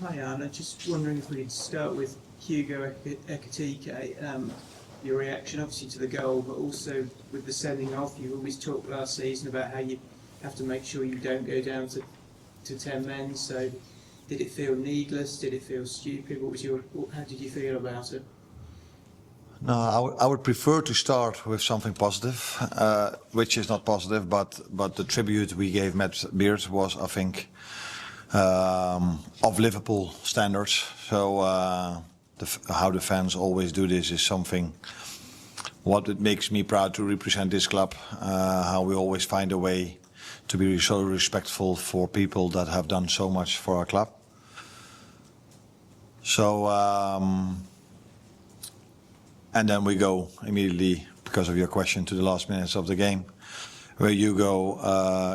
Hi, Arne. Just wondering if we could start with Hugo Ekitike. Your reaction, obviously, to the goal, but also with the sending off. You always talked last season about how you have to make sure you don't go down to 10 men. So, did it feel needless? Did it feel stupid? How did you feel about it? No, I would prefer to start with something positive, which is not positive, but the tribute we gave Matt Beard was, I think, of Liverpool standards. So how the fans always do this is something what it makes me proud to represent this club. How we always find a way to be so respectful for people that have done so much for our club. So and then we go immediately, because of your question, to the last minutes of the game, where Hugo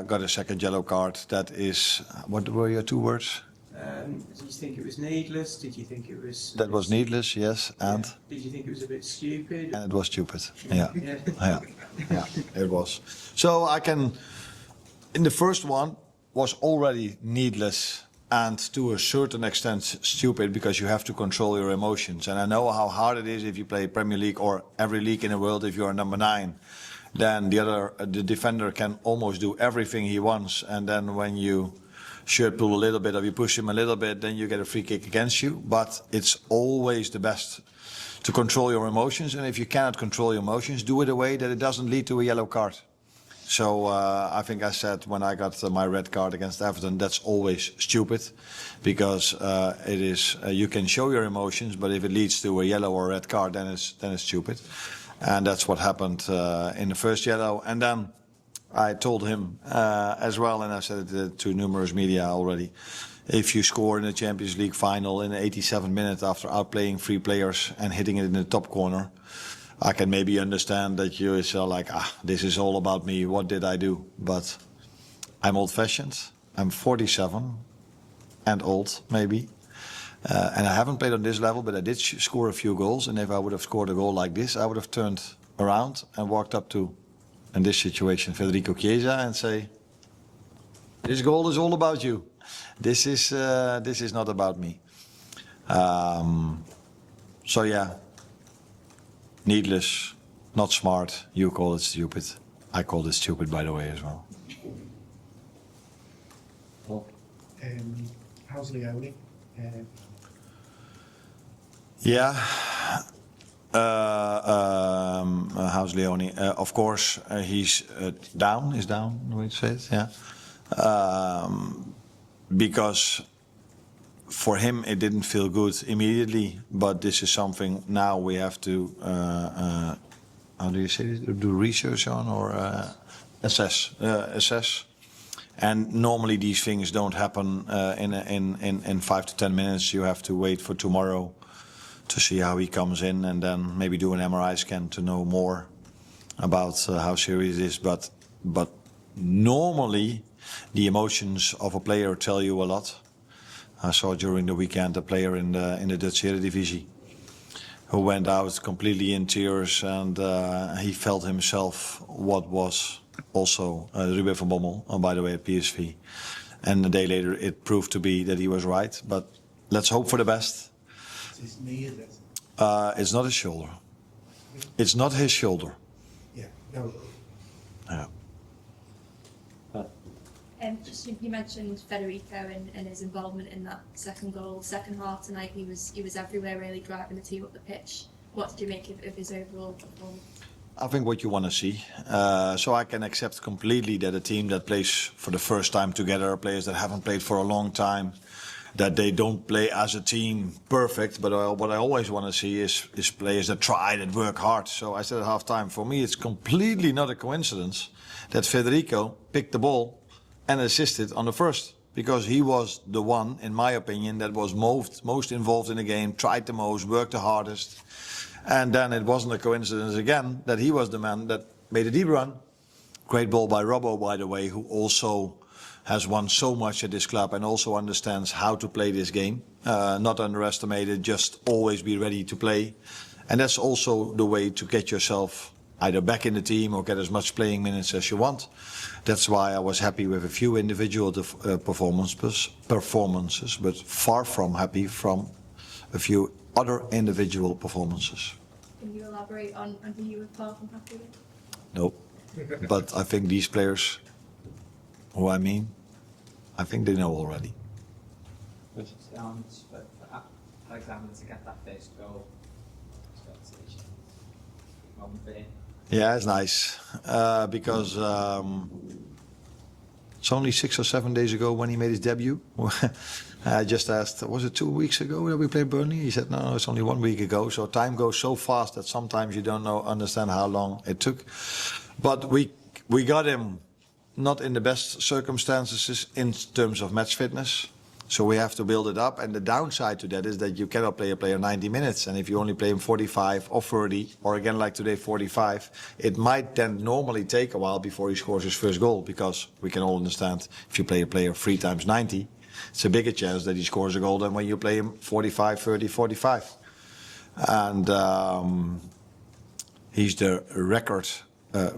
got a second yellow card. That is, what were your two words? Did you think it was needless? Did you think it was... That was needless, yes, and? Yeah. Did you think it was a bit stupid? And it was stupid, yeah. Yeah, it was. So I can, in the first one, was already needless and to a certain extent stupid, because you have to control your emotions. And I know how hard it is if you play Premier League or every league in the world. If you're number 9, then the defender can almost do everything he wants. And then when you shirt pull a little bit or you push him a little bit, then you get a free kick against you. But it's always the best to control your emotions. And if you cannot control your emotions, do it in a way that it doesn't lead to a yellow card. So I think I said when I got my red card against Everton, that's always stupid, because it is you can show your emotions, but if it leads to a yellow or a red card, then it's stupid, and that's what happened in the first yellow. And then I told him as well, and I said it to numerous media already. If you score in the Champions League final in the 87th minute after outplaying 3 players and hitting it in the top corner, I can maybe understand that you is like, this is all about me, what did I do? But I'm old-fashioned, I'm 47 and old, maybe. And I haven't played on this level, but I did score a few goals. And if I would have scored a goal like this, I would have turned around and walked up to, in this situation, Federico Chiesa and say, this goal is all about you. This is not about me. So yeah. Needless, not smart. You call it stupid. I call it stupid, by the way, as well. How's Leone? Yeah. How's Leone? Of course, he's down. Is down the way to say it? Yeah. Because for him, it didn't feel good immediately, but this is something now we have to, how do you say it? Do research on or assess. And normally these things don't happen in 5 to 10 minutes. You have to wait for tomorrow to see how he comes in, and then maybe do an MRI scan to know more about how serious it is. But normally the emotions of a player tell you a lot. I saw during the weekend a player in the Dutch Eredivisie who went out completely in tears, and he felt himself what was also Ruben van Bommel, by the way, at PSV. And a day later it proved to be that he was right, but let's hope for the best. It's his knee, is it? It's not his shoulder. It's not his shoulder. Yeah, no. Yeah. Just you mentioned Federico and his involvement in that second goal. Second half tonight, he was everywhere, really driving the team up the pitch. What did you make of his overall performance? I think what you want to see. So I can accept completely that a team that plays for the first time together, players that haven't played for a long time, that they don't play as a team perfect. But what I always want to see is players that try, that work hard. So I said at half-time, for me it's completely not a coincidence that Federico picked the ball and assisted on the first, because he was the one, in my opinion, that was most involved in the game, tried the most, worked the hardest. And then it wasn't a coincidence again that he was the man that made a deep run. Great ball by Robbo, by the way, who also has won so much at this club and also understands how to play this game. Not underestimated, just always be ready to play. And that's also the way to get yourself either back in the team or get as much playing minutes as you want. That's why I was happy with a few individual performances, but far from happy from a few other individual performances. Can you elaborate on who you were far from happy with? No, but I think these players, who I mean, I think they know already. But for Alexander to get that first goal, expectation, moment for him. Yeah, it's nice because it's only 6 or 7 days ago when he made his debut. I just asked, was it 2 weeks ago that we played Burnley? He said, no, it's only 1 week ago. So time goes so fast that sometimes you don't understand how long it took. But we got him not in the best circumstances in terms of match fitness. So we have to build it up. And the downside to that is that you cannot play a player 90 minutes. And if you only play him 45 or 30, or again like today 45, it might then normally take a while before he scores his first goal. Because we can all understand if you play a player 3 times 90, it's a bigger chance that he scores a goal than when you play him 45, 30, 45. And he's the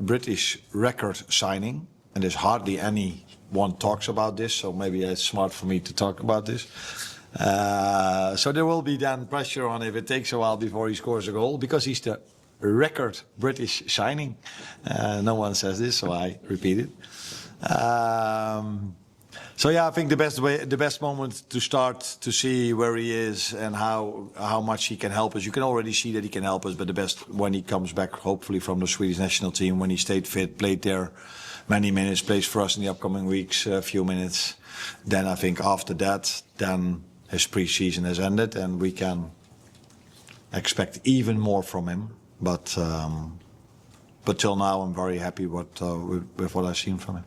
British record signing. And there's hardly anyone talks about this, so maybe it's smart for me to talk about this. So there will be then pressure on if it takes a while before he scores a goal, because he's the record British signing. No one says this, so I repeat it. So yeah, I think the best moment to start to see where he is and how much he can help us. You can already see that he can help us, but the best when he comes back, hopefully from the Swedish national team, when he stayed fit, played there many minutes, plays for us in the upcoming weeks, a few minutes. Then I think after that, then his pre-season has ended and we can expect even more from him. But till now, I'm very happy with what I've seen from him.